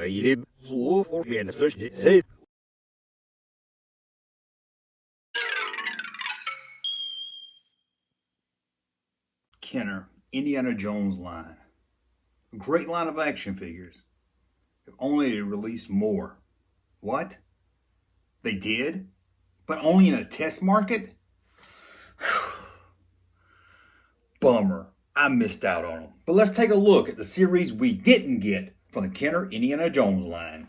il est so for Kenner, Indiana Jones line. A great line of action figures. If only they released more. What? They did? But only in a test market? Bummer. I missed out on them. But let's take a look at the series we didn't get from the Kenner Indiana Jones line.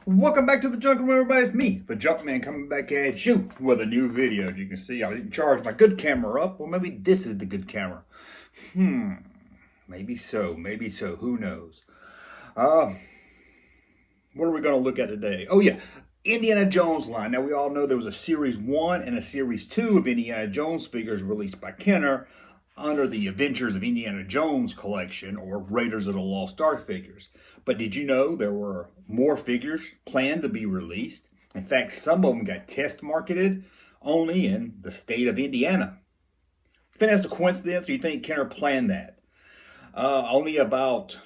Welcome back to the Junkman, everybody. It's me, the Junkman, coming back at you with a new video. As you can see, I didn't charge my good camera up. Well, maybe this is the good camera. Maybe so. Who knows? What are we going to look at today? Oh, yeah. Indiana Jones line. Now, we all know there was a Series 1 and a Series 2 of Indiana Jones figures released by Kenner under the Adventures of Indiana Jones collection, or Raiders of the Lost Ark figures. But did you know there were more figures planned to be released? In fact, some of them got test marketed only in the state of Indiana. You think that's a coincidence, or you think Kenner planned that? Only about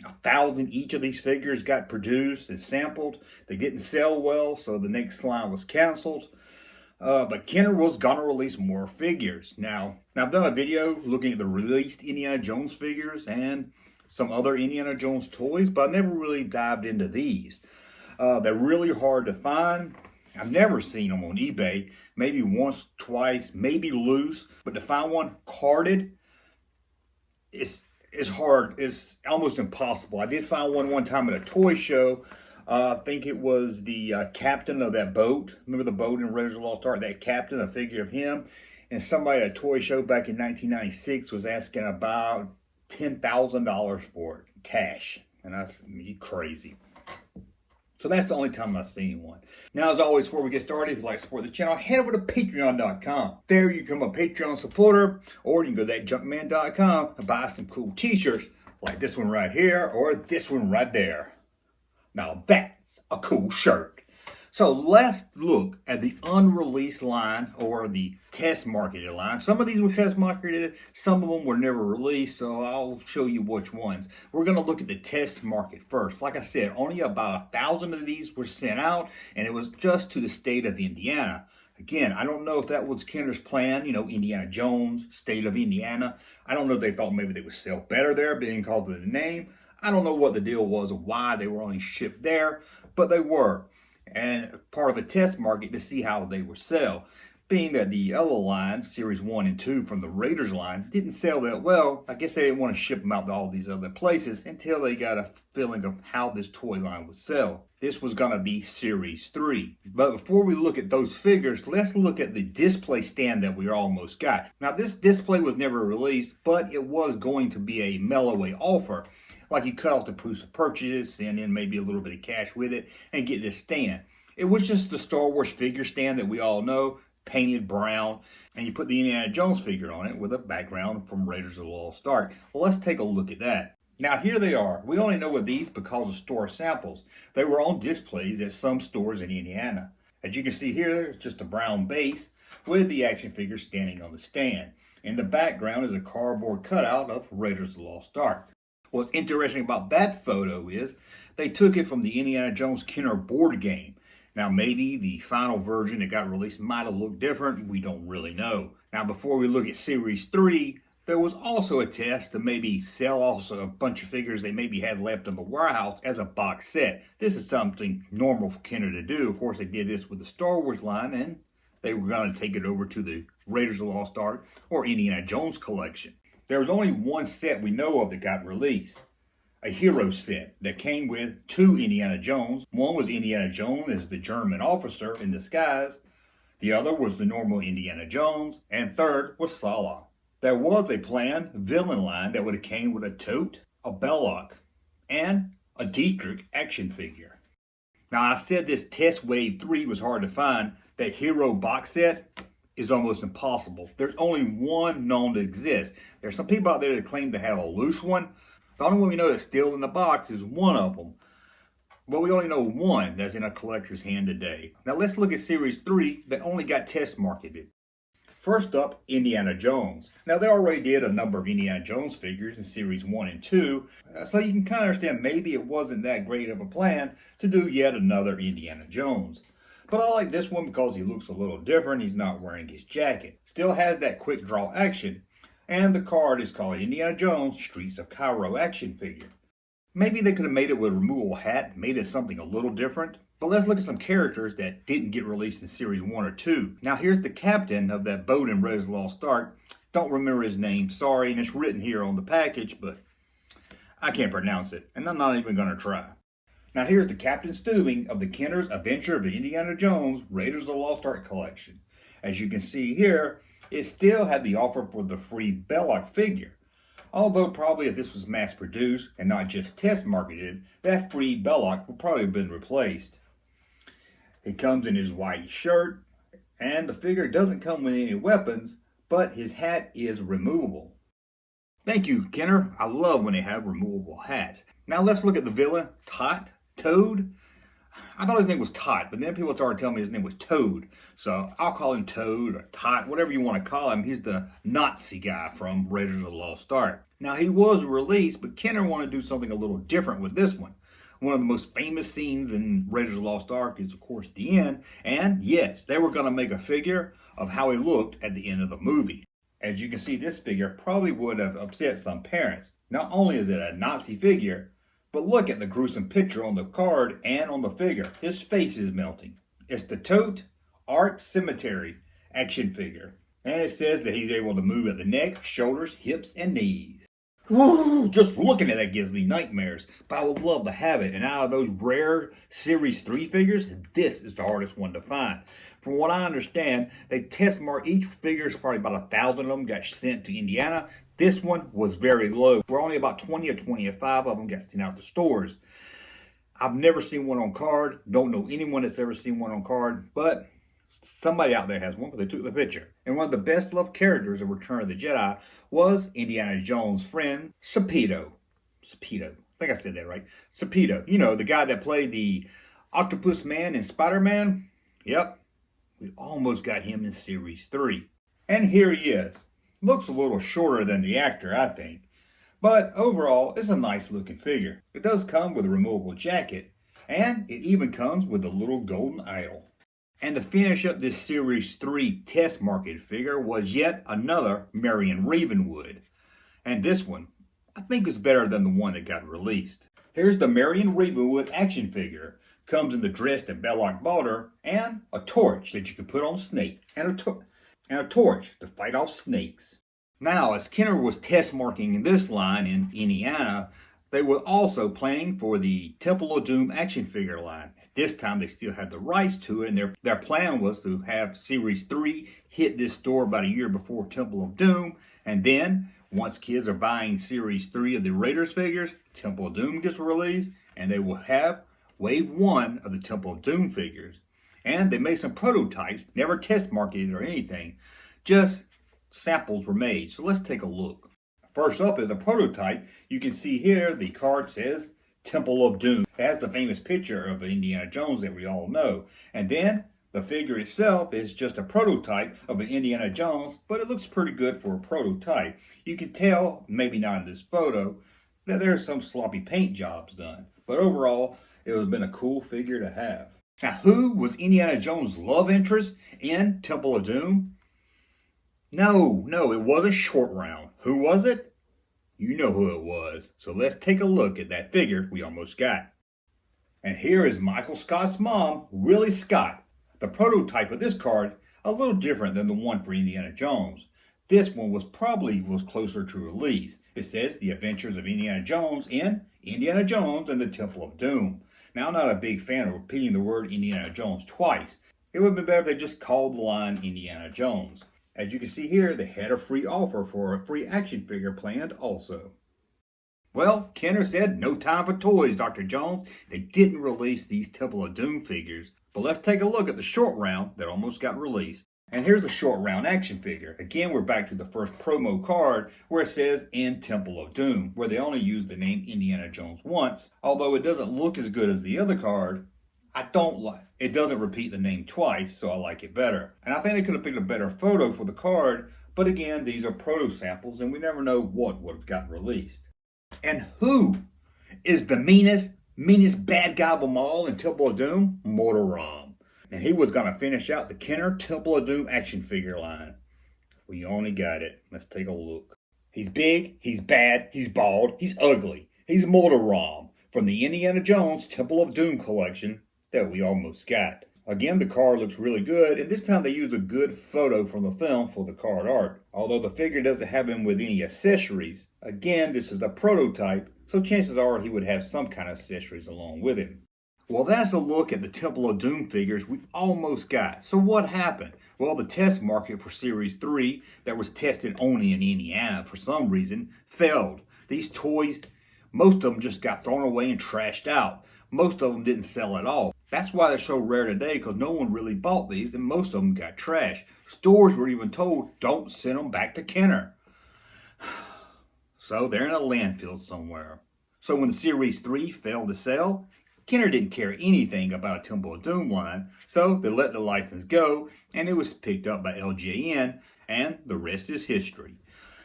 1,000 each of these figures got produced and sampled. They didn't sell well, so the next line was canceled. But Kenner was gonna release more figures. Now I've done a video looking at the released Indiana Jones figures and some other Indiana Jones toys, but I never really dived into these. They're really hard to find. I've never seen them on eBay. Maybe once, twice, maybe loose, but to find one carded, it's hard. It's almost impossible. I did find one time at a toy show. I think it was the captain of that boat. Remember the boat in Raiders of the Lost Ark? That captain, a figure of him. And somebody at a toy show back in 1996 was asking about $10,000 for it, cash. And I said, you crazy. So that's the only time I've seen one. Now, as always, before we get started, if you'd like to support the channel, head over to patreon.com. There you can become a Patreon supporter, or you can go to thatjunkman.com and buy some cool t-shirts like this one right here or this one right there. Now that's a cool shirt. So let's look at the unreleased line, or the test marketed line. Some of these were test marketed, some of them were never released, so I'll show you which ones. We're going to look at the test market first. Like I said, only about 1,000 of these were sent out, and it was just to the state of Indiana. Again, I don't know if that was Kenner's plan, Indiana Jones, state of Indiana. I don't know if they thought maybe they would sell better there, being called to the name. I don't know what the deal was or why they were only shipped there, but they were. And part of a test market to see how they would sell. Being that the other line, Series 1 and 2 from the Raiders line, didn't sell that well, I guess they didn't want to ship them out to all these other places until they got a feeling of how this toy line would sell. This was going to be Series 3. But before we look at those figures, let's look at the display stand that we almost got. Now, this display was never released, but it was going to be a mail-away offer. Like you cut off the proof of purchase and then maybe a little bit of cash with it and get this stand. It was just the Star Wars figure stand that we all know, painted brown, and you put the Indiana Jones figure on it with a background from Raiders of the Lost Ark. Well, let's take a look at that. Now here they are. We only know of these because of store samples. They were on displays at some stores in Indiana. As you can see here, it's just a brown base with the action figure standing on the stand. In the background is a cardboard cutout of Raiders of the Lost Ark. What's interesting about that photo is they took it from the Indiana Jones Kenner board game. Now, maybe the final version that got released might have looked different. We don't really know. Now, before we look at Series 3, there was also a test to maybe sell also a bunch of figures they maybe had left in the warehouse as a box set. This is something normal for Kenner to do. Of course, they did this with the Star Wars line, and they were going to take it over to the Raiders of the Lost Ark or Indiana Jones collection. There was only one set we know of that got released. A hero set that came with 2 Indiana Jones. One was Indiana Jones as the German officer in disguise. The other was the normal Indiana Jones. And third was Salah. There was a planned villain line that would have came with a tote, a Belloc, and a Dietrich action figure. Now, I said this test wave 3 was hard to find. That hero box set, is almost impossible. There's only one known to exist. There's some people out there that claim to have a loose one. The only one we know that's still in the box is one of them. But we only know one that's in a collector's hand today. Now let's look at Series 3 that only got test marketed. First up, Indiana Jones. Now they already did a number of Indiana Jones figures in Series 1 and 2, so you can kind of understand maybe it wasn't that great of a plan to do yet another Indiana Jones. But I like this one because he looks a little different. He's not wearing his jacket. Still has that quick draw action. And the card is called Indiana Jones Streets of Cairo action figure. Maybe they could have made it with a removable hat, made it something a little different. But let's look at some characters that didn't get released in Series 1 or 2. Now here's the captain of that boat in Raiders of the Lost Ark. Don't remember his name, sorry, and it's written here on the package, but I can't pronounce it, and I'm not even going to try. Now here's the Captain Steubing of the Kenner's Adventure of Indiana Jones Raiders of the Lost Ark collection. As you can see here, it still had the offer for the free Belloc figure. Although probably if this was mass produced and not just test marketed, that free Belloc would probably have been replaced. He comes in his white shirt, and the figure doesn't come with any weapons, but his hat is removable. Thank you, Kenner. I love when they have removable hats. Now let's look at the villain, Toad. I thought his name was Tot, but then people started telling me his name was Toad. So I'll call him Toad or Tot, whatever you want to call him. He's the Nazi guy from Raiders of the Lost Ark. Now he was released, but Kenner wanted to do something a little different with this one. One of the most famous scenes in Raiders of the Lost Ark is, of course, the end. And yes, they were going to make a figure of how he looked at the end of the movie. As you can see, this figure probably would have upset some parents. Not only is it a Nazi figure, but look at the gruesome picture on the card and on the figure. His face is melting. It's the Tote Art Cemetery action figure. And it says that he's able to move at the neck, shoulders, hips, and knees. Ooh, just looking at that gives me nightmares. But I would love to have it. And out of those rare Series 3 figures, this is the hardest one to find. From what I understand, they test mark each figure, probably about 1,000 of them got sent to Indiana. This one was very low. We're only about 20 or 25 of them got sent out to stores. I've never seen one on card. Don't know anyone that's ever seen one on card, but somebody out there has one because they took the picture. And one of the best loved characters of Return of the Jedi was Indiana Jones' friend, Serpeto. I think I said that right. Serpeto. You know, the guy that played the Octopus Man in Spider-Man? Yep. We almost got him in Series 3. And here he is. Looks a little shorter than the actor, I think. But overall, it's a nice looking figure. It does come with a removable jacket. And it even comes with a little golden idol. And to finish up this Series 3 test market figure was yet another Marion Ravenwood. And this one, I think is better than the one that got released. Here's the Marion Ravenwood action figure. Comes in the dress that Belloc bought her, and a torch that you can put on Snake. And a torch to fight off snakes. Now, as Kenner was test marking this line in Indiana, they were also planning for the Temple of Doom action figure line. This time they still had the rights to it, and their plan was to have Series 3 hit this store about a year before Temple of Doom, and then, once kids are buying Series 3 of the Raiders figures, Temple of Doom gets released, and they will have Wave 1 of the Temple of Doom figures. And they made some prototypes, never test marketed or anything, just samples were made. So let's take a look. First up is a prototype. You can see here the card says Temple of Doom. It has the famous picture of Indiana Jones that we all know. And then the figure itself is just a prototype of an Indiana Jones, but it looks pretty good for a prototype. You can tell, maybe not in this photo, that there's some sloppy paint jobs done. But overall, it would have been a cool figure to have. Now, who was Indiana Jones' love interest in Temple of Doom? No, it wasn't Short Round. Who was it? You know who it was. So let's take a look at that figure we almost got. And here is Michael Scott's mom, Willie Scott. The prototype of this card, a little different than the one for Indiana Jones. This one was closer to release. It says The Adventures of Indiana Jones in Indiana Jones and the Temple of Doom. Now, I'm not a big fan of repeating the word Indiana Jones twice. It would have been better if they just called the line Indiana Jones. As you can see here, they had a free offer for a free action figure planned also. Well, Kenner said, no time for toys, Dr. Jones. They didn't release these Temple of Doom figures. But let's take a look at the Short Round that almost got released. And here's the short round action figure. Again, we're back to the first promo card where it says in Temple of Doom, where they only use the name Indiana Jones once. Although it doesn't look as good as the other card, I don't like it. It doesn't repeat the name twice, so I like it better. And I think they could have picked a better photo for the card, but again, these are proto samples and we never know what would have gotten released. And who is the meanest bad guy of them all in Temple of Doom? Mortarom. And he was going to finish out the Kenner Temple of Doom action figure line. We only got it. Let's take a look. He's big, he's bad, he's bald, he's ugly. He's Mortarom from the Indiana Jones Temple of Doom collection that we almost got. Again, the card looks really good, and this time they used a good photo from the film for the card art. Although the figure doesn't have him with any accessories, again, this is a prototype, so chances are he would have some kind of accessories along with him. Well, that's a look at the Temple of Doom figures we almost got. So what happened? Well, the test market for Series 3 that was tested only in Indiana for some reason failed. These toys, most of them just got thrown away and trashed out. Most of them didn't sell at all. That's why they're so rare today, because no one really bought these and most of them got trashed. Stores were even told, don't send them back to Kenner. So they're in a landfill somewhere. So when the Series 3 failed to sell, Kenner didn't care anything about a Temple of Doom line, so they let the license go, and it was picked up by LJN, and the rest is history.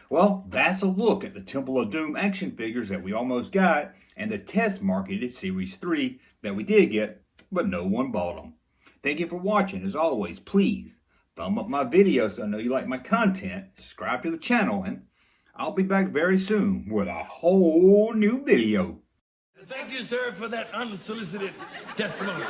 Well, that's a look at the Temple of Doom action figures that we almost got, and the test marketed Series 3 that we did get, but no one bought them. Thank you for watching. As always, please thumb up my video so I know you like my content, subscribe to the channel, and I'll be back very soon with a whole new video. Thank you, sir, for that unsolicited testimony.